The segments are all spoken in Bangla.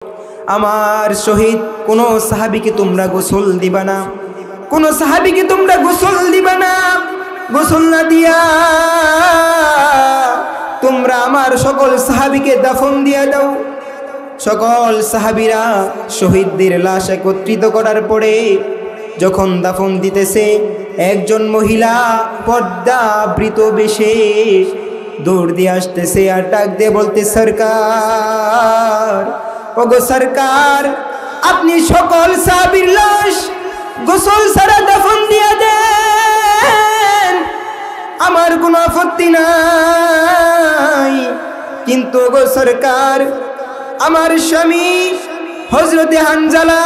আমার শহীদ কোন সাহাবীকে তোমরা গোসল দিবা না, কোন সাহাবীকে তোমরা গোসল দিবা না। গোসল না দিয়া তোমরা আমার সকল সাহাবীকে দাফন দিয়া দাও। সকল সাহাবীরা শহীদদের লাশ একত্রিত করার পরে যখন দাফন দিতেছে, একজন মহিলা পর্দাবৃত বেশে দৌড় দিয়ে আসতেছে আর ডাক দিয়ে বলতে, সরকার, ওগো সরকার, আপনি সকল সাহাবীর লাশ গোসল ছাড়া দাফন দিয়া দেন, আমার কোনো আপত্তি নাই। কিন্তু ওগো সরকার, আমার স্বামী হযরতে হানজালা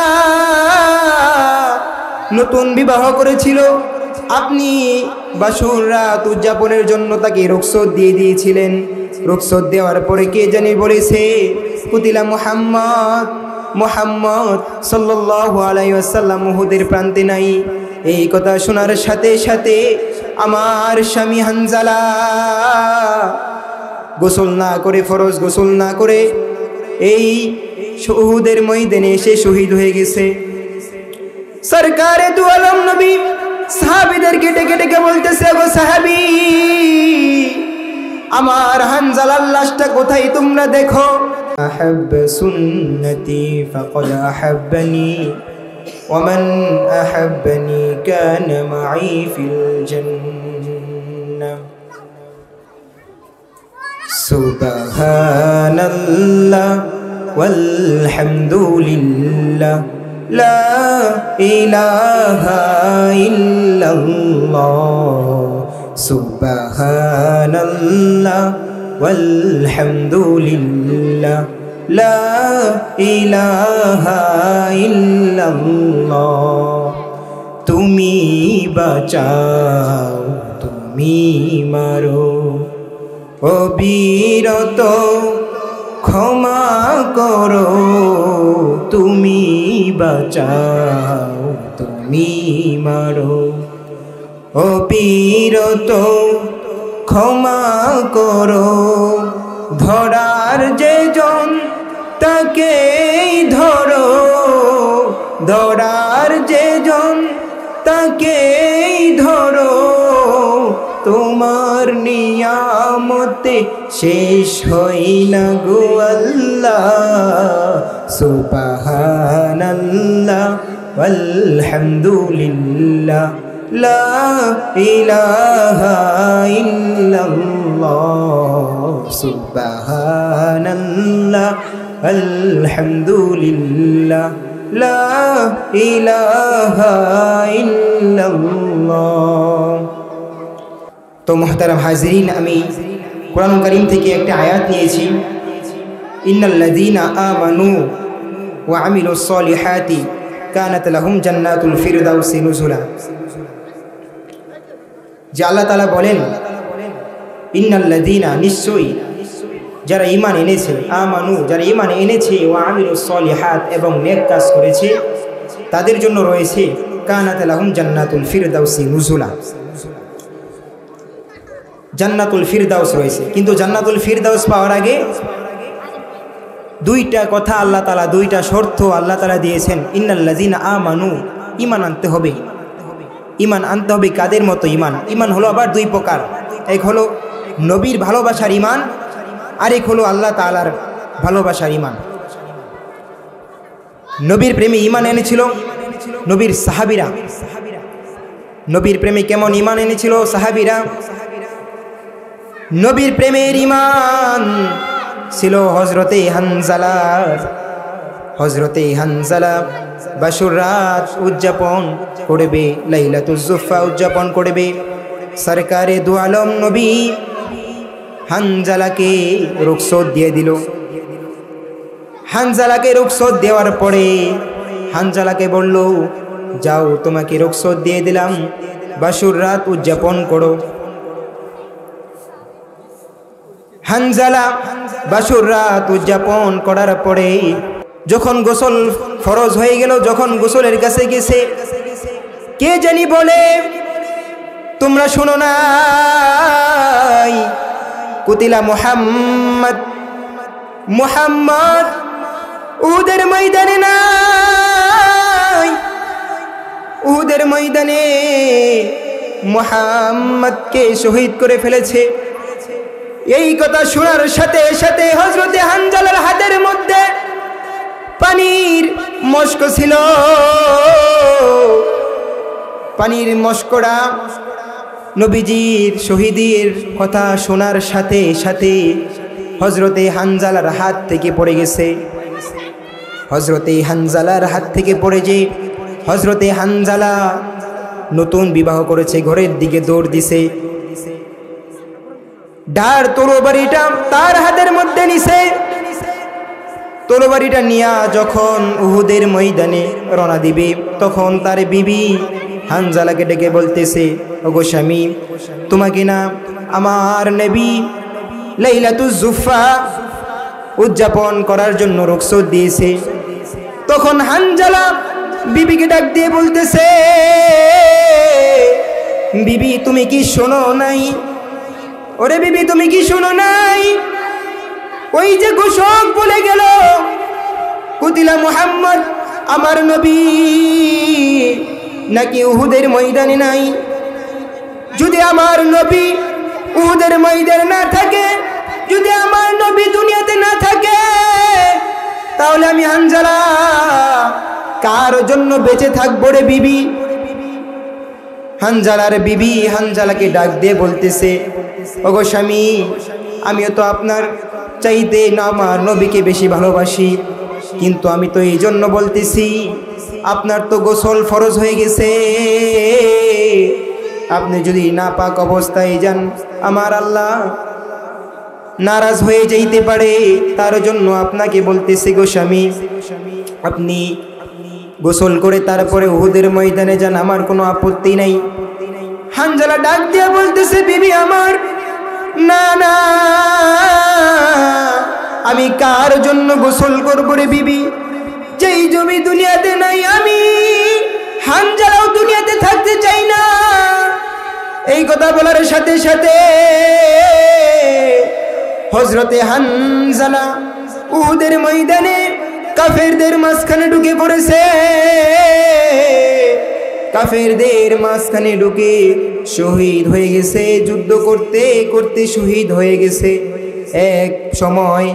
নতুন বিবাহ করেছিল, আপনি বাসর রাত উদযাপনের জন্য তাকে রুখসত দিয়ে দিয়েছিলেন। রুখসত দেওয়ার পরে কে জানি বলেছে কুতিলা মুহাম্মদ, মুহাম্মদ সাল্লাল্লাহু আলাইহি ওয়াসাল্লাম উহুদের প্রান্তে নাই। এই কথা শোনার সাথে সাথে আমার স্বামী হানজালা গোসল না করে, ফরজ গোসল না করে এই উহুদের ময়দানে এসে শহীদ হয়ে গেছে। সরকারে দু আলম নবী সাহাবীদেরকে ডেকে ডেকে বলতেছে, গো সাহাবী, আমার হানজালার লাশটা কোথায় তোমরা দেখো। আহাব্ব সুন্নতি ফাকাদ আহাব্বানি ওয়া মান আহাব্বানি কানা মাই ফিল জান্নাহ। সুবহানাল্লাহ ওয়ালহামদুলিল্লাহ লা ইলাহা ইল্লাল্লাহ। সুবহানাল্লাহ ওয়ালহামদুলিল্লাহ লা ইলাহা ইল্লাল্লাহ। তুমি বাঁচাও, তুমি মারো, অবিরত ক্ষমা করো, তুমি বাঁচাও, তুমি মারো, অবিরত ক্ষমা করো। ধরার যে জন তাকেই ধরো, ধরার যে জন তাকেই ধরো, তোমার নিয়ামতে শেষ হয় না গো আল্লাহ। সুবহানাল্লাহ ওয়ালহামদুলিল্লাহ লা ইলাহা ইল্লাল্লাহ। সুবহানাল্লাহ ওয়ালহামদুলিল্লাহ লা ইলাহা ইল্লাল্লাহ। তো মুহতারাম হাজিরিন, আমি কোরআন কারীম থেকে একটা আয়াত নিয়েছি, ইন্নাল্লাযীনা আমানু ওয়া আমিলুস সলিহাতি কানাত লাহুম জান্নাতুল ফিরদাউসি নুজুলা। যে আল্লাহ তাআলা বলেন, ইন্নাল্লাযীনা, নিশ্চয়ই যারা ঈমান এনেছে, আমানু, যারা ঈমান এনেছে, ওয়া আমিলুস সলিহাত, এবং নেক কাজ করেছে, তাদের জন্য রয়েছে কানাত লাহুম জান্নাতুল ফিরদাউসি নুজুলা। জান্নাতুল ফিরদাউস রয়েছে। কিন্তু জান্নাতুল ফিরদাউস পাওয়ার আগে দুইটা কথা আল্লাহ তাআলা, দুইটা শর্ত আল্লাহ তাআলা দিয়েছেন। ইন্নাল্লাযীনা আমানু, ঈমান আনতে হবে। ঈমান আনতে হবে কাদের মতো ঈমান? ঈমান হলো আবার দুই প্রকার। এক হলো নবীর ভালোবাসার ঈমান, আরেক হলো আল্লাহ তাআলার ভালোবাসার ঈমান। নবীর প্রেমে ঈমান এনেছিল নবীর সাহাবীরা। নবীর প্রেমে কেমন ঈমান এনেছিল সাহাবীরা? নবীর প্রেমের ঈমান ছিল হযরতে হানজালার। হযরতে হানজালা বাসর রাত উদযাপন করবে, লাইলাতুজ জুফা উদযাপন করবে। সরকারে দু আলম নবী হানজালাকে রুখসত দিয়ে দিল। হানজালাকে রুখসত দেওয়ার পরে হানজালাকে বলল, যাও, তোমাকে রুখসত দিয়ে দিলাম, বাসর রাত উদযাপন করো। হানজালা বাসর রাত উদযাপন করার পরে যখন গোসল ফরজ হয়ে গেল, যখন গোসলের কাছে গেছে, কে জানি বলে, তোমরা শোনো নাই কুতিলা মুহাম্মদ, মুহাম্মদ উহুদের ময়দানে নাই। উহুদের ময়দানে মুহাম্মদকে শহীদ করে ফেলেছে। এই কথা শোনার সাথে সাথে হযরতে হানজালার হাতের মধ্যে পানির মশক ছিল। পানির মশকটা নবীজির শহীদের কথা শোনার সাথে সাথে হযরতে হানজালার হাত থেকে পড়ে গেছে। হযরতে হানজালার হাত থেকে পড়ে যে হযরতে হানজালা নতুন বিবাহ করেছে, ঘরের দিকে দৌড় দিছে। ঢার তরবারিটা তার হাতের মধ্যে নিছে। তরবারিটা নিয়া যখন উহুদের ময়দানে রওনা দিবে, তখন তার বিবি হানজালাকে ডেকে বলতেছে, ওগো স্বামী, তোমাকে না আমার নবী লাইলাতুজ জুফা উদযাপন করার জন্য রুখসত দিয়েছে। তখন হানজালা বিবিকে ডাক দিয়ে বলতেছে, বিবি তুমি কি শোনো নাই? ওরে বিবি তুমি কি শোনো নাই? ওই যে ঘোষক বলে গেল কুতিলা মুহাম্মদ আমার নবী নাকি উহুদের ময়দানে নাই। যদি আমার নবী উহুদের ময়দানে না থাকে, যদি আমার নবী দুনিয়াতে না থাকে, তাহলে আমি হানজালা কার জন্য বেঁচে থাকবো রে বিবি? হানজালার বিবি হানজালাকে ডাক দিয়ে বলতেছে, ওগো স্বামী, আমিও তো আপনার চাইতে না আমার নবীকে বেশি ভালোবাসি, কিন্তু আমি তো এই জন্য বলতেছি আপনার তো গোসল ফরজ হয়ে গেছে। আপনি যদি নাপাক অবস্থায় যান, আমার আল্লাহ নারাজ হয়ে যাইতে পারে। তার জন্য আপনাকে বলতেছি গো স্বামী, আপনি গোসল করে তারপরে উহুদের ময়দানে যান, আমার কোনো আপত্তি নাই। হানজালা ডাক দিয়ে বলতেছে, বিবি আমার, না না, আমি কার জন্য গোসল করব রে বিবি? যেই জমি দুনিয়াতে নাই, আমি হানজালাও দুনিয়াতে থাকতে চাই না। এই কথা বলার সাথে সাথে হযরতে হানজালা উহুদের ময়দানে কাফেরদের মাঝখানে ঢুকে পড়েছে। কাফেরদের মাঝখানে ঢুকে শহীদ হয়ে গেছে। যুদ্ধ করতে করতে শহীদ হয়ে গেছে। এক সময়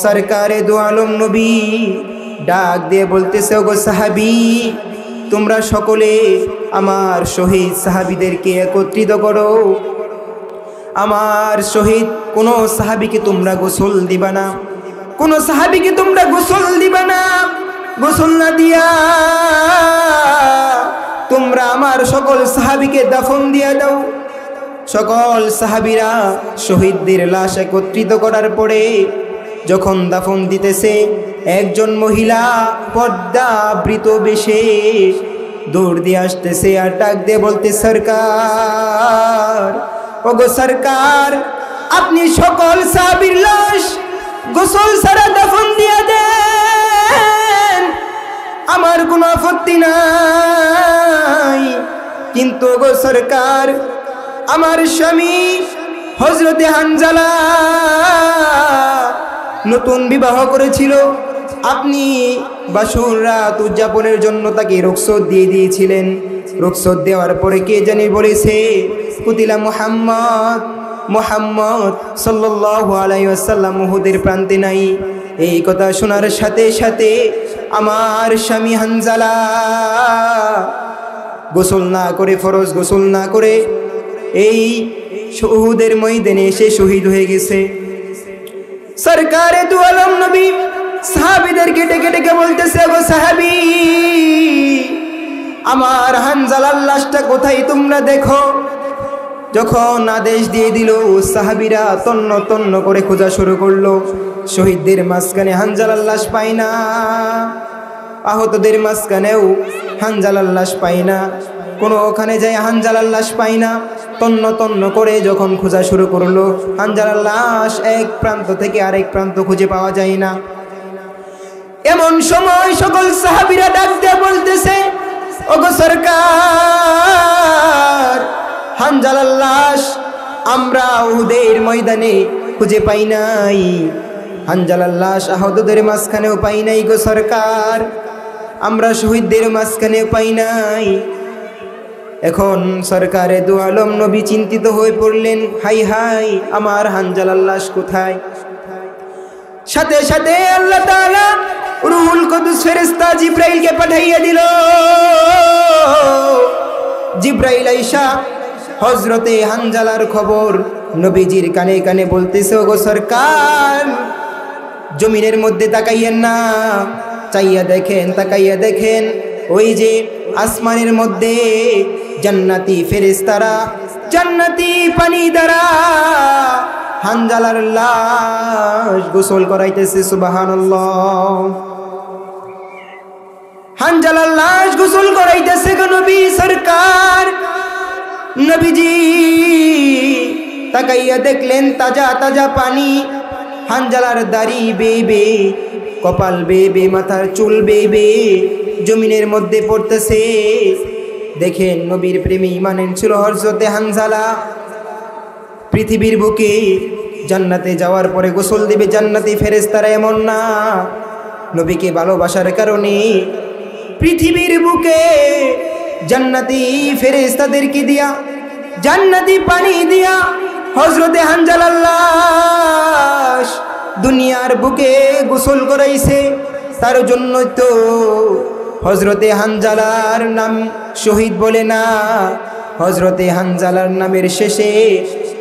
সরকারে দু আলম নবী ডাক দিয়ে বলতেছে, ওগো সাহাবী, তোমরা সকলে আমার শহীদ সাহাবীদেরকে একত্রিত করো। আমার শহীদ কোন সাহাবীকে তোমরা গোসল দিবা না, কোন সাহাবীকে তোমরা গোসল দিবা না। গোসল না দিয়া তোমরা আমার সকল সাহাবীকে দাফন দিয়া দাও। সকল সাহাবীরা শহীদদের লাশ একত্রিত করার পরে যখন দাফন দিতেছে, একজন মহিলা পর্দাবৃত বেশে দৌড় দিয়ে আসতেছে আর ডাক দিয়ে বলতে, সরকার, ওগো সরকার, আপনি সকল সাহাবীর লাশ গোসল ছাড়া দাফন দিয়া দেন, আমার কোনো আপত্তি নাই। কিন্তু গো সরকার, আমার স্বামী হযরতে হানজালা নতুন বিবাহ করেছিল, আপনি বাসর রাত উদযাপনের জন্য তাকে রুখসত দিয়ে দিয়েছিলেন। রুখসত দেওয়ার পরে কে জানি বলেছে কুতিলা মুহাম্মদ, মুহাম্মদ সাল্লাল্লাহু আলাইহি ওয়াসাল্লাম উহুদের প্রান্তে নাই। এই কথা শোনার সাথে সাথে আমার স্বামী হানজালা গোসল না করে, ফরজ গোসল না করে এই উহুদের ময়দানে এসে শহীদ হয়ে গেছে। সরকারে দু আলম নবী সাহাবীদেরকে ডেকে ডেকে বলতেছে, গো সাহাবী, আমার হানজালার লাশটা কোথায় তোমরা দেখো। যখন আদেশ দিয়ে দিল, সাহাবীরা তন্ন তন্ন করে খোঁজা শুরু করলো। শহীদদের মাঝখানে হানজালার লাশ পায় না, আহতদের মাঝখানেও হানজালার লাশ পায় না, কোনো ওখানে যায় হানজালার লাশ পায় না। তন্ন তন্ন করে যখন খোঁজা শুরু করলো, হানজালার লাশ এক প্রান্ত থেকে আরেক প্রান্ত খুঁজে পাওয়া যায় না। এমন সময় সকল সাহাবীরা ডাক দিয়ে বলতেছে, ওগো সরকার, হানজালার লাশ আমরা উহুদের ময়দানে খুঁজে পাই নাই। হানজালার লাশ আহতদের মাঝখানেও পাই নাই গো সরকার, আমরা শহীদদের মাঝখানেও পাই নাই। এখন সরকারে দু আলম নবী চিন্তিত হয়ে পড়লেন, হাই হাই আমার হানজালার লাশ কোথায়? সাথে সাথে আল্লাহ তাআলা রূহুল কুদুস ফেরেশতা জিবরাইলকে পাঠাইয়া দিল। জিবরাইল আইসা হযরতে হানজালার খবর নবীজির কানে কানে বলতেছে, ওগো সরকার, জমিনের মধ্যে তাকাইয়েন না, চাইয়া দেখেন, তাকাইয়া দেখেন, ওই যে আসমানের মধ্যে জান্নাতি ফেরেশতারা জান্নাতি পানি দ্বারা হানজালার লাশ গোসল করাইতেছে। সুবহানাল্লাহ, হানজালার লাশ গোসল করাইতেছে গো নবী সরকার। নবীজি তাকাইয়া দেখলেন তাজা তাজা পানি, হানজালার দাড়ি বেবে, কপাল বেবে, মাথার চুল বেবে জমিনের মধ্যে পড়তেছে। দেখেন নবীর প্রেমে ঈমান ছিল হযরতে হানজালা। পৃথিবীর বুকে জান্নাতে যাওয়ার পরে গোসল দেবে জান্নাতি ফেরেশতারা এমন না, নবীকে ভালোবাসার কারণে পৃথিবীর বুকে জান্নাতি ফেরেশতাদেরকে দিয়া, জান্নাতি পানি দিয়া হযরতে হানজালার লাশ দুনিয়ার বুকে গোসল করাইছে। তার জন্যই তো হযরতে হানজালার নাম শহীদ বলে না, হযরতে হানজালার নামের শেষে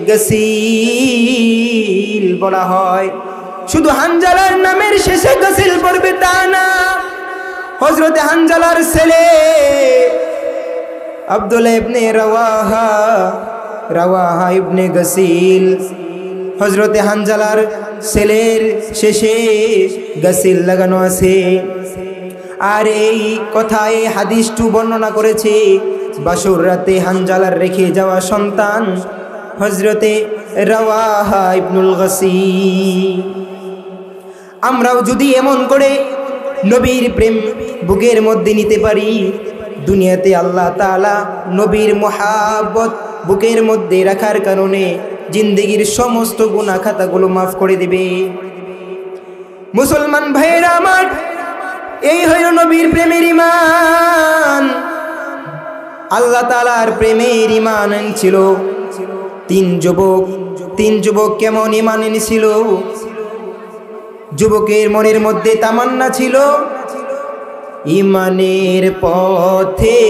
গাসিল বলা হয়। শুধু হানজালার নামের শেষে গাসিল পড়বে তা না, হযরতে হানজালার ছেলে আব্দুল্লাহ ইবনে রাওয়াহা, রাওয়াহা ইবনে গাসিল, হযরতে হানজালার ছেলের শেষে গাসিল লাগানো আছে। আর এই কথায় হাদিসটু বর্ণনা করেছে বাসর রাতে হানজালার রেখে যাওয়া সন্তান হযরতে রাওয়াহা ইবনুল গাসিল। আমরাও যদি এমন করে নবীর প্রেম বুকের মধ্যে নিতে পারি, দুনিয়াতে আল্লাহ তাআলা নবীর মুহাব্বত বুকের মধ্যে রাখার কারণে জিন্দেগির সমস্ত গুনাহ খাতাগুলো মাফ করে দিবে। মুসলমান ভাইরা আমার, এই হইল নবীর প্রেমের ঈমান। আল্লাহ তাআলার প্রেমের ঈমান ছিল তিন যুবক কেমন ঈমান এনেছিল? যুবকের মনের মধ্যে তামান্না ছিল, ঈমানের পথে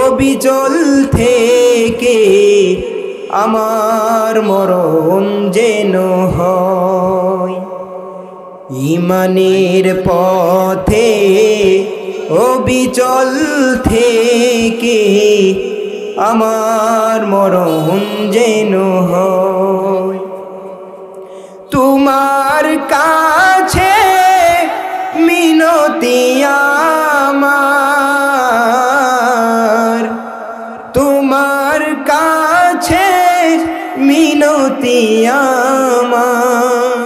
অবিচল থেকে আমার মরণ যেন হয়। ঈমানের পথে অবিচল থেকে আমার মরণ যেন হয়। তোমার কাছে মিনতি আমার, তোমার কাছে মিনতি আমার,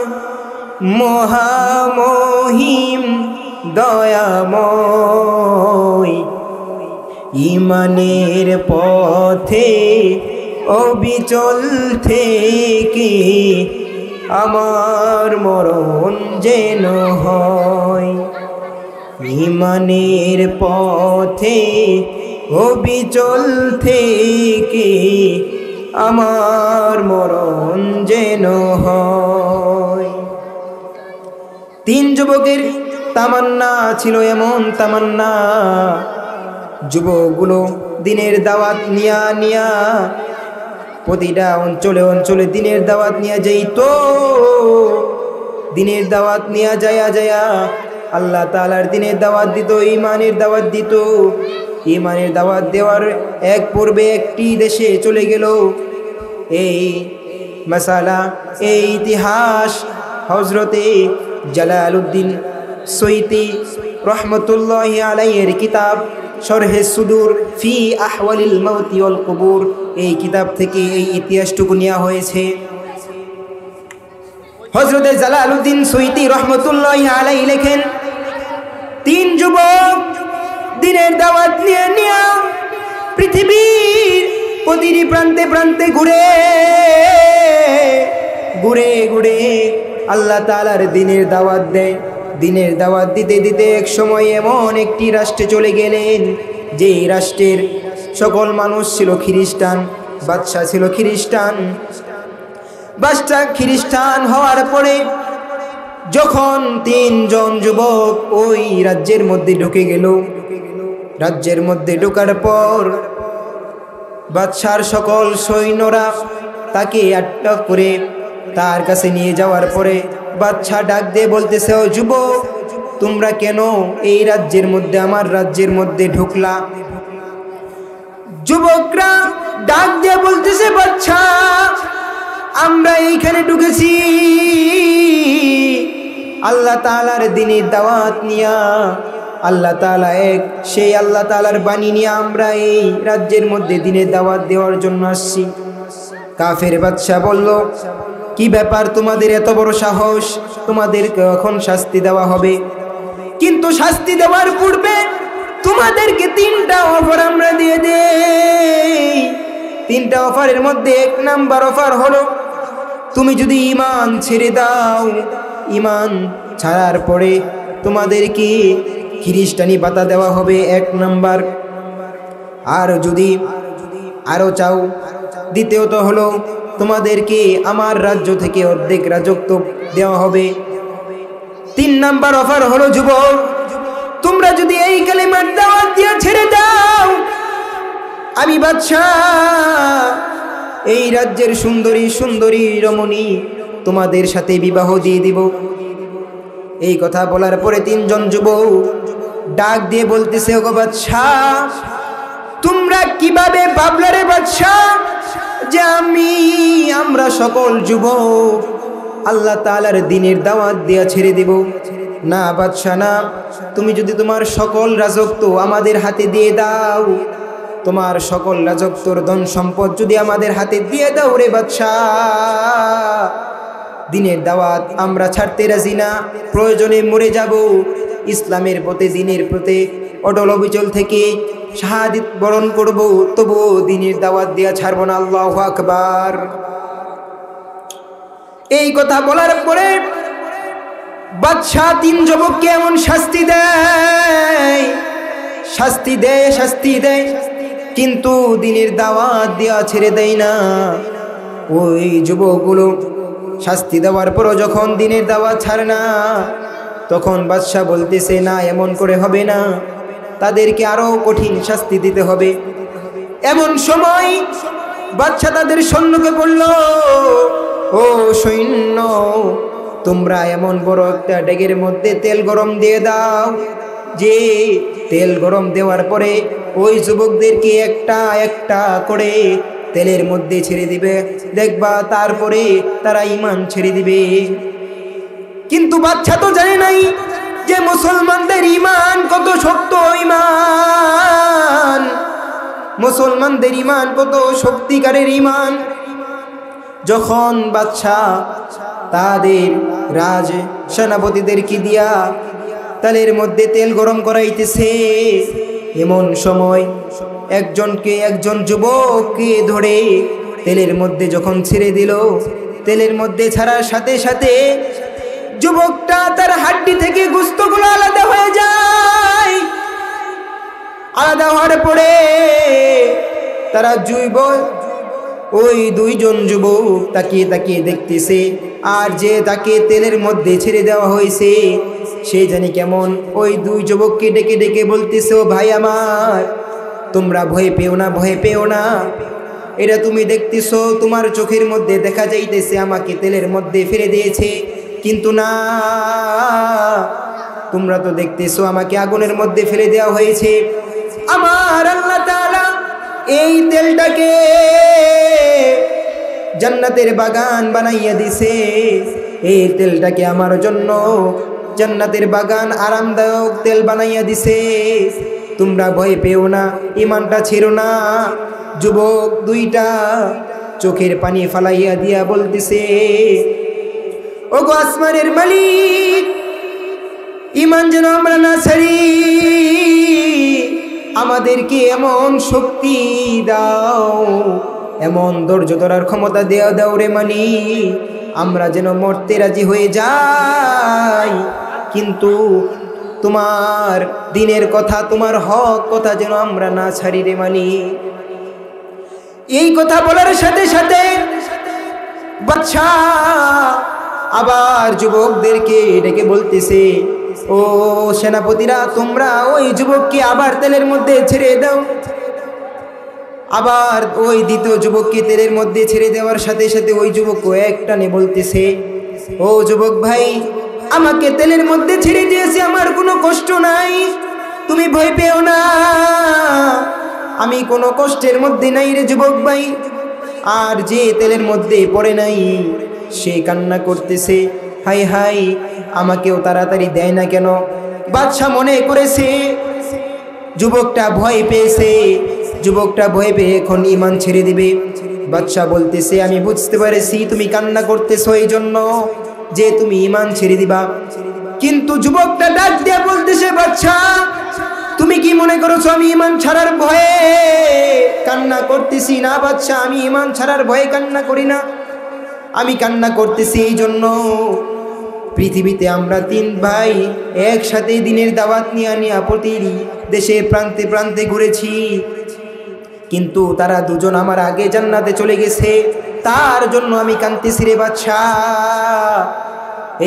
মহামহিম দয়াময়, ঈমানের পথে অবিচল থেকে আমার মরণ যেন হয়। ঈমানের পথে অবিচল থেকে আমার মরণ যেন হয়। তিন যুবকের তামান্না ছিল এমন তামান্না, যুবকগুলো দিনের দাওয়াত নিয়া প্রতিটা অঞ্চলে অঞ্চলে দিনের দাওয়াত নিয়ে যাইত। দিনের দাওয়াত নিয়ে যায়া আল্লাহ তাআলার দিনের দাওয়াত দিত, ঈমানের দাওয়াত দিত। ঈমানের দাওয়াত দেওয়ার এক পূর্বে একটি দেশে চলে গেল। এই মাসালা, এই ইতিহাস হযরতে জালালউদ্দিন সুয়ুতি রহমতুল্লাহি আলাইহির কিতাব শরহে সুদূর ফি আহওয়ালিল মাউতি ওয়াল কুবুর, এই কিতাব থেকে এই ইতিহাসটুকু নেওয়া হয়েছে। হযরতে জালালউদ্দিন সুয়ুতি রহমতুল্লাহি আলাইহি লেখেন, তিন যুবক দিনের দাওয়াত নিয়ে পৃথিবীর প্রতিটি প্রান্তে প্রান্তে ঘুরে আল্লাহ তাআলার দ্বীনের দাওয়াত দেয়। দ্বীনের দাওয়াত দিতে দিতে এক সময় এমন একটি রাষ্ট্রে চলে গেলেন, যেই রাষ্ট্রের সকল মানুষ ছিল খ্রিস্টান, বাদশা ছিল খ্রিস্টান। বাদশা খ্রিস্টান হওয়ার পরে যখন 3 জন যুবক ওই রাজ্যের মধ্যে ঢুকে গেল, রাজ্যের মধ্যে ঢোকার পর বাদশার সকল সৈন্যরা তাকে আটক করে তার কাছে নিয়ে যাওয়ার পরে বাদশা ডাক দিয়ে বলতেছে, ও যুবক, তোমরা কেন এই রাজ্যের মধ্যে, আমার রাজ্যের মধ্যে ঢুকলা? যুবকরা ডাক দিয়ে বলতেছে, বাদশা, আমরা এইখানে ঢুকেছি আল্লাহ তাআলার দ্বীনের দাওয়াত নিয়া। আল্লাহ তাআলা এক, সেই আল্লাহ তাআলার বাণী নিয়ে আমরা এই রাজ্যের মধ্যে দ্বীনের দাওয়াত দেওয়ার জন্য আসছি। কাফের বাদশা বলল, কি ব্যাপার, তোমাদের এত বড় সাহস? তোমাদেরকে এখন শাস্তি দেওয়া হবে, কিন্তু শাস্তি দেওয়ার পূর্বে তোমাদেরকে 3টা অফার আমরা দিয়ে দেই। 3টা অফারের মধ্যে 1 নাম্বার অফার হলো, তুমি যদি ঈমান ছেড়ে দাও, ঈমান ছাড়ার পরে তোমাদেরকে খ্রিস্টানি ভাতা দেওয়া হবে 1 নাম্বার। আর যদি আরো চাও, দ্বিতীয়ত হলো তোমাদেরকে আমার রাজ্য থেকে অর্ধেক রাজত্ব দেওয়া হবে। 3 নাম্বার অফার হলো, যুবক, তোমরা যদি এই কালিমার দাওয়াত দিয়ে ছেড়ে দাও, আমি বাদশা এই রাজ্যের সুন্দরী সুন্দরী রমণী তোমাদের সাথে বিবাহ দিয়ে দিব। এই কথা বলার পরে 3 জন যুবক ডাক দিয়ে বলতেছে, ওগো বাদশা, তোমরা কিভাবে ভাবলে রে বাদশা যে আমরা সকল যুবক আল্লাহ তাআলার দ্বীনের দাওয়াত দিয়ে ছেড়ে দিব? না বাদশা, না, তুমি যদি তোমার সকল রাজত্ব আমাদের হাতে দিয়ে দাও, তোমার সকল রাজত্বর ধন সম্পদ যদি আমাদের হাতে দিয়ে দাও রে বাদশা, দ্বীনের দাওয়াত আমরা ছাড়তে রাজি না, প্রয়োজনে মরে যাব, ইসলামের পথে দ্বীনের পথে অটল অবিচল থেকে শাহাদাত বরণ করব, তবু দ্বীনের দাওয়াত দেয়া ছাড়ব না। আল্লাহু আকবার। এই কথা বলার পরে বাদশা 3 যুবককে এমন শাস্তি দেয়, কিন্তু দ্বীনের দাওয়াত দেয়া ছেড়ে দেয় না। ওই যুবকগুলো শাস্তি দেওয়ার পরও যখন দ্বীনের দাওয়াত ছাড়ে না, তখন বাদশা বলতেছে, না, এমন করে হবে না, তাদেরকে আরো কঠিন শাস্তি দিতে হবে। এমন সময় বাদশা তাদের সৈন্যকে বলল, ও সৈন্য, তোমরা এমন বড় একটা ডেগের মধ্যে তেল গরম দিয়ে দাও, যে তেল গরম দেওয়ার পরে ওই যুবকদেরকে একটা একটা করে তেলের মধ্যে ছেড়ে দিবে, দেখবা তারপরে তারা ঈমান ছেড়ে দিবে। কিন্তু বাদশা তো জানে নাই যে মুসলমানদের ঈমান কত শক্ত ঈমান, মুসলমানদের ঈমান কত সত্যিকারের ঈমান। যখন বাদশা তাদের রাজ সেনাপতিদেরকে দিয়া তেলের মধ্যে তেল গরম করাইতেছে, এমন সময় একজন যুবককে ধরে তেলের মধ্যে যখন ছেড়ে দিল, তেলের মধ্যে ছাড়ার সাথে সাথে যুবকটা তার হাড্ডি থেকে গোশতগুলো আলাদা হয়ে যায়। আলাদা হওয়ার পরে তারা ওই 2 জন যুবক তাকিয়ে তাকিয়ে দেখতেছে, আর যে তাকে তেলের মধ্যে ছেড়ে দেওয়া হয়েছে সে জানি কেমন ওই 2 যুবককে ডেকে ডেকে বলতেছে, ও ভাই আমার, তোমরা ভয় পেও না, ভয় পেও না, এটা তুমি দেখতেছো, তোমার চোখের মধ্যে দেখা যাইতেছে আমাকে তেলের মধ্যে ফেলে দিয়েছে, কিন্তু না, তোমরা তো দেখতেছো আমাকে আগুনের মধ্যে ফেলে দেওয়া হয়েছে। আমার আল্লাহ তাআলা এই তেলটাকে জান্নাতের বাগান বানাইয়া দিছে, এই তেলটাকে আমার জন্য জান্নাতের বাগান আরামদায়ক তেল বানাইয়া দিছে, তোমরা ভয় পেও না, ঈমানটা ছেড়ো না। যুবক 2টা চোখের পানি ফালাইয়া দিয়া বলতেছে, ওগো আসমানের মালিক, ঈমান যেন আমরা না ছাড়ি, আমাদেরকে এমন শক্তি দাও, এমন ধৈর্য ধরার ক্ষমতা দাও রে মালিক, আমরা যেন মরতে রাজি হয়ে যাই, কিন্তু তোমার দিনের কথা, তোমার হক কথা যেন আমরা না ছাড়ি রে মালিক। এই কথা বলার সাথে সাথে বাদশাহ আবার যুবকদেরকে ডেকে বলতেছে, ও সেনাপতিরা, তোমরা ওই যুবককে আবার তেলের মধ্যে ছেড়ে দাও। আবার ওই দ্বিতীয় যুবককে তেলের মধ্যে ছেড়ে দেওয়ার সাথে সাথে ওই যুবক এক টানে বলতেছে, ও যুবক ভাই, আমাকে তেলের মধ্যে ছেড়ে দিয়েছে, আমার কোনো কষ্ট নাই, তুমি ভয় পেও না, আমি কোনো কষ্টের মধ্যে নাই রে যুবক ভাই। আর যে তেলের মধ্যে পড়ে নাই সে কান্না করতেছে, হাই হাই, আমাকেও তাড়াতাড়ি দেয় না কেন। বাদশা মনে করেছে যুবকটা ভয় পেয়েছে, যুবকটা ভয় পেয়ে এখন ঈমান ছেড়ে দিবে। বাদশা বলতেছে, আমি বুঝতে পারছি তুমি কান্না করতেছো এই জন্য যে তুমি ঈমান ছেড়ে দিবা। কিন্তু যুবকটা ডাক দিয়ে বলতেছে, বাদশা, তুমি কি মনে করেছো আমি ঈমান ছাড়ার ভয়ে কান্না করতেছি? না বাদশা, আমি ঈমান ছাড়ার ভয়ে কান্না করি না, আমি কান্না করতেছি এই জন্য পৃথিবীতে আমরা তিন ভাই একসাথে দিনের দাওয়াত নিয়ে প্রতি দেশে প্রান্তে প্রান্তে ঘুরেছি, কিন্তু তারা দুজন আমার আগে জান্নাতে চলে গেছে, তার জন্য আমি কাঁদতেছি রে বাদশা।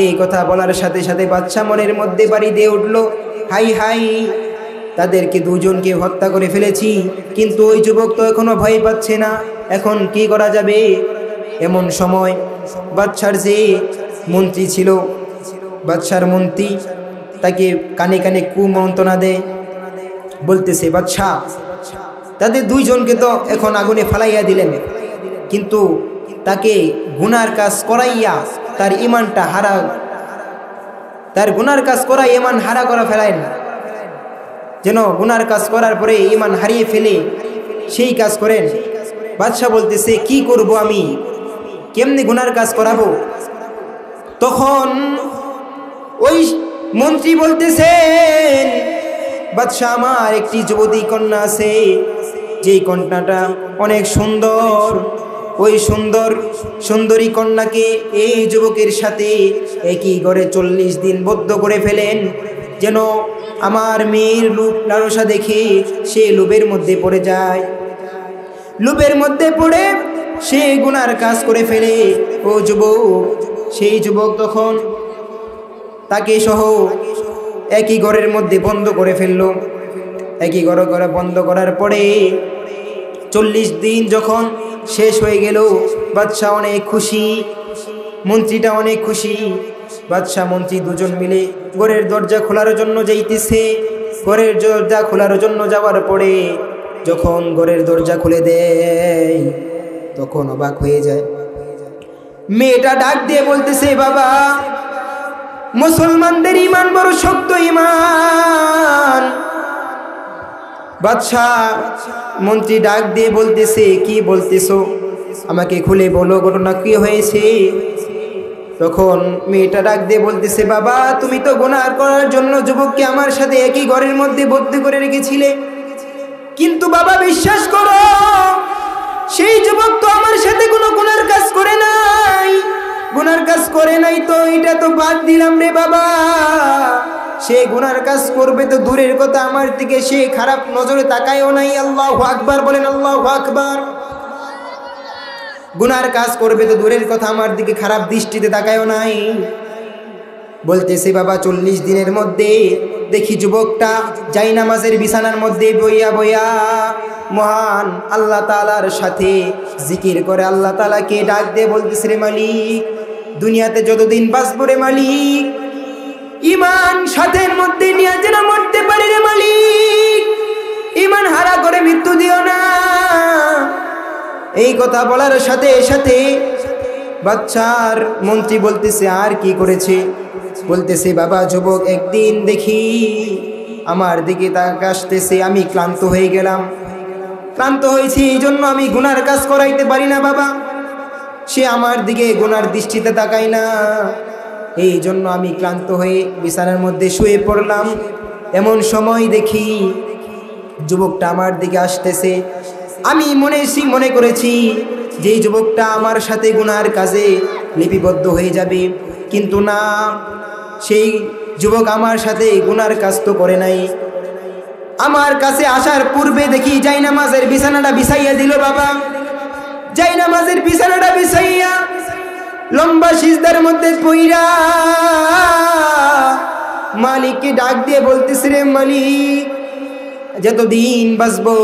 এই কথা বলার সাথে সাথে বাদশা মনের মধ্যে বাড়ি দিয়ে উঠলো, হাই হাই, তাদেরকে দুজনকে হত্যা করে ফেলেছি, কিন্তু ওই যুবক তো এখনো ভয় পাচ্ছে না, এখন কি করা যাবে? এমন সময় বাদশার যে মন্ত্রী ছিল, বাদশার মন্ত্রী তাকে কানে কানে কুমন্ত্রণা দেয়, বলতেছে, বাদশা, তাদের দুইজনকে তো এখন আগুনে ফালাইয়া দিলেন, কিন্তু তাকে গুনার কাজ করাইয়া তার ঈমানটা হারা, তার গুনার কাজ করাই ঈমান হারা করা ফেলায় না, যেন গুনার কাজ করার পরে ঈমান হারিয়ে ফেলে সেই কাজ করেন। বাদশা বলতেছে, কি করব আমি, কেমনে গুনার কাজ করাবো? তখন ওই মন্ত্রী বলতেছেন, বাদশা, আমার একটি যুবতী কন্যা আছে, যেই কন্যাটা অনেক সুন্দর, ওই সুন্দরী কন্যাকে এই যুবকের সাথে একই ঘরে 40 দিন বদ্ধ করে ফেলেন, যেন আমার মেয়ের লোভ লালসা দেখে সে লোভের মধ্যে পড়ে যায়, লোভের মধ্যে পড়ে সে গুনার কাজ করে ফেলে। ও যুবক, সেই যুবক তখন তাকে সহ একই ঘরের মধ্যে বন্ধ করে ফেললো। একই ঘরে বন্ধ করার পরে 40 দিন যখন শেষ হয়ে গেল, বাদশা অনেক খুশি, মন্ত্রীটা অনেক খুশি। বাদশা মন্ত্রী দুজন মিলে ঘরের দরজা খোলার জন্য যাইতেছে। ঘরের দরজা খোলার জন্য যাওয়ার পরে যখন ঘরের দরজা খুলে দেয় তখন অবাক হয়ে যায়। মেয়েটা ডাক দিয়ে বলতেছে, বাবা, মুসলমানদের ঈমান বড় শক্ত ঈমান। বাদশা মন্ত্রী ডাক দিয়ে বলতেছে, কি বলতেছো, আমাকে খুলে বলো, ঘটনা কি হয়েছে? তখন মেয়েটা ডাক দিয়ে বলতেছে, বাবা, তুমি তো গুনাহ করার জন্য যুবককে আমার সাথে একই ঘরের মধ্যে বদ্ধ করে রেখেছিলে, কিন্তু বাবা বিশ্বাস করো, সেই যুবক তো আমার সাথে কোনো গুনার কাজ করে নাই, গুনার কাজ করে নাই তো এটা তো বাদ দিলাম রে বাবা, সে গুনার কাজ করবে তো দূরের কথা, আমার দিকে সে খারাপ নজরে তাকায়ও নাই। আল্লাহু আকবার বলেন, আল্লাহু আকবার। গুনার কাজ করবে তো দূরের কথা, আমার দিকে খারাপ দৃষ্টিতে তাকায়ও নাই। বলতেছে, বাবা, 40 দিনের মধ্যে দেখি যুবকটা জায়নামাজের বিছানার মধ্যে বইয়া বইয়া মহান আল্লাহ তাআলার সাথে জিকির করে, আল্লাহ তাআলাকে ডাক দিয়ে বলতেছে, রে মালিক, দুনিয়াতে যতদিন বাঁচব রে মালিক, ঈমান সাথের মধ্যে নিয়ে যেন মরতে পারি রে মালিক, ঈমান হারা করে মৃত্যু দিও না। এই কথা বলার সাথে সাথে বাদশার মন্ত্রী বলতেছে, আর কি করেছে? বলতেছে, বাবা, যুবক একদিন দেখি আমার দিকে তাকে আসতেছে, আমি ক্লান্ত হয়ে গেলাম, ক্লান্ত হয়েছি, এই জন্য আমি গুনার কাজ করাইতে পারি না বাবা, সে আমার দিকে গুনার দৃষ্টিতে তাকায় না, এই জন্য আমি ক্লান্ত হয়ে বিছানার মধ্যে শুয়ে পড়লাম। এমন সময় দেখি যুবকটা আমার দিকে আসতেছে, আমি মনে করেছি যে যুবকটা আমার সাথে গুনার কাজে লিপিবদ্ধ হয়ে যাবে। কিন্তু না, সেই যুবক আমার সাথে গুনার কাজ তো করে নাই। আমার কাছে আসার পূর্বে দেখি জায়নামাজের বিছানাটা বিছাইয়া দিল বাবা। জায়নামাজের বিছানাটা বিছাইয়া লম্বা সিজদার মধ্যে পইরা মালিককে ডাক দিয়ে বলতেছে, রে মালিক, যতদিন বাঁচবো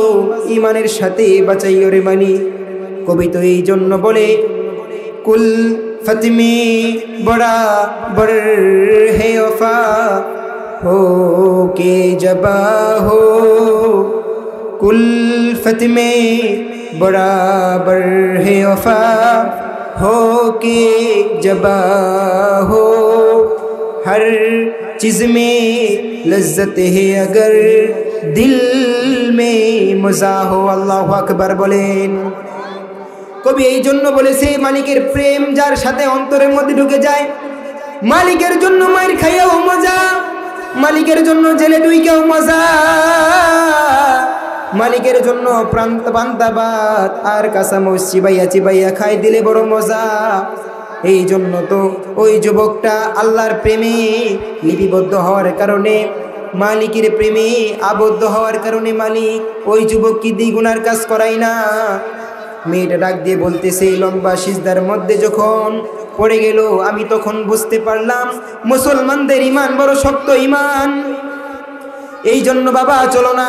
ইমানের সাথে বাঁচাইও রে মালিক। কবি তো এই জন্য বলে, কুল ফতমে বড়া বড় হে ওফা हो के जबा हो, कुल्फत में बराबर है वफा हो के जबा हो, हर चीज़ में लज्जत है अगर दिल में मज़ा हो। अल्लाहु अकबर बोलेन। कवि এই জন্য বলেছে, মালিকের প্রেম যার সাথে অন্তরের মধ্যে ঢুকে যায়, মালিকের জন্য মার খাইয়াও মজা, মালিকের জন্য জেলে ডুইকেও মজা, মালিকের জন্য পান্তা ভাত আর কাঁচামরিচ চিবাইয়া চিবাইয়া খাই দিলে বড় মজা। এই জন্য তো ওই যুবকটা আল্লাহর প্রেমে লিপিবদ্ধ হওয়ার কারণে, মালিকের প্রেমে আবদ্ধ হওয়ার কারণে মালিক ওই যুবককে দিয়ে গুনার কাজ করাই না। মেয়েটা ডাক দিয়ে বলতেছে, লম্বা সিজদার মধ্যে যখন পড়ে গেল, আমি তখন বুঝতে পারলাম মুসলমানদের ইমান বড় শক্ত ইমান। এই জন্য বাবা চলো না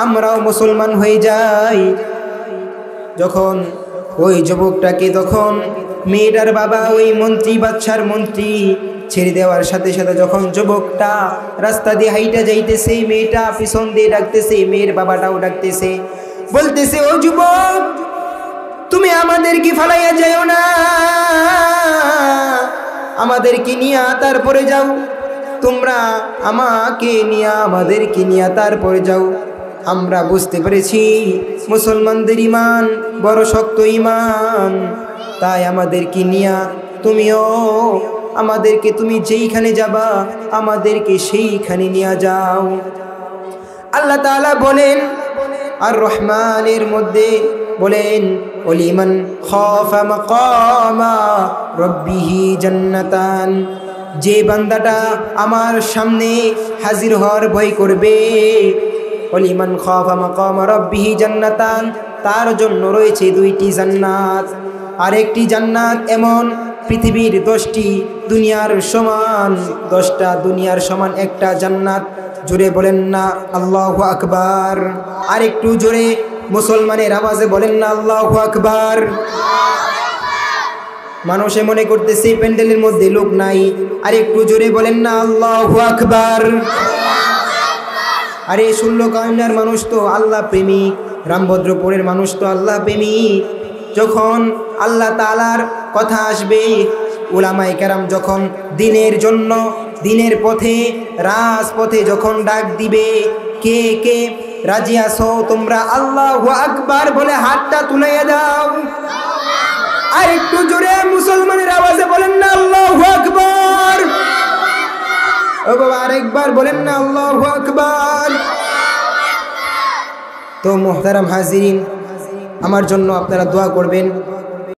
আমরাও মুসলমান হয়ে যাই। যখন ওই যুবকটাকে, তখন মেয়েটার বাবা ওই মন্ত্রী, বাদশার মন্ত্রী ছেড়ে দেওয়ার সাথে সাথে যখন যুবকটা রাস্তা দিয়ে হাইটা যাইতেছে, মেয়েটা পিছন দিয়ে ডাকতেছে, মেয়ের বাবাটাও ডাকতেছে, বলতেছে, ও যুবক, তুমি আমাদেরকে ফালাইয়া যাও না, আমাদেরকে নিয়ে তারপরে যাও, তোমরা আমাকে নিয়ে আমাদেরকে নিয়ে তারপরে যাও। আমরা বুঝতে পেরেছি মুসলমানদের ইমান বড় শক্ত ইমান, তাই আমাদেরকে নিয়ে তুমিও আমাদেরকে, তুমি যেইখানে যাবা আমাদেরকে সেইখানে নিয়ে যাও। আল্লাহ তাআলা বলেন আর রহমানের মধ্যে বলেন, ওলিমান খাফা মাকামা রাব্বিহি জান্নাতান, যে বান্দাটা আমার সামনে হাজির হওয়ার ভয় করবে, ওলিমান খাফা মাকামা রাব্বিহি জান্নাতান, তার জন্য রয়েছে 2টি জান্নাত। আর একটি জান্নাত এমন পৃথিবীর 10টি দুনিয়ার সমান, 10টা দুনিয়ার সমান একটা জান্নাত। জোরে বলেন না আল্লাহু আকবার। আর একটু জোরে মুসলমানের আওয়াজে বলেন না আল্লাহু আকবার। মানুষে মনে করতেছে প্যান্ডেলের মধ্যে লোক নাই, আর একটু জোরে বলেন না আল্লাহু আকবার। আরে 16 কায়নার মানুষ তো আল্লাহ প্রেমিক, রামভদ্রপুরের মানুষ তো আল্লাহ প্রেমিক। যখন আল্লাহ তাআলার কথা আসবে, উলামায়ে কেরাম যখন দিনের জন্য, দিনের পথে, রাজপথে যখন ডাক দিবে, কে কে রাজি আছো তোমরা আল্লাহু আকবার বলে হাতটা তুলাইয়া দাও। আর একটু জোরে মুসলমানের আওয়াজে বলেন না আল্লাহু আকবার। ও বাবা, আরেকবার বলেন না আল্লাহু আকবার। তো মুহতারাম হাজিরিন, আমার জন্য আপনারা দোয়া করবেন।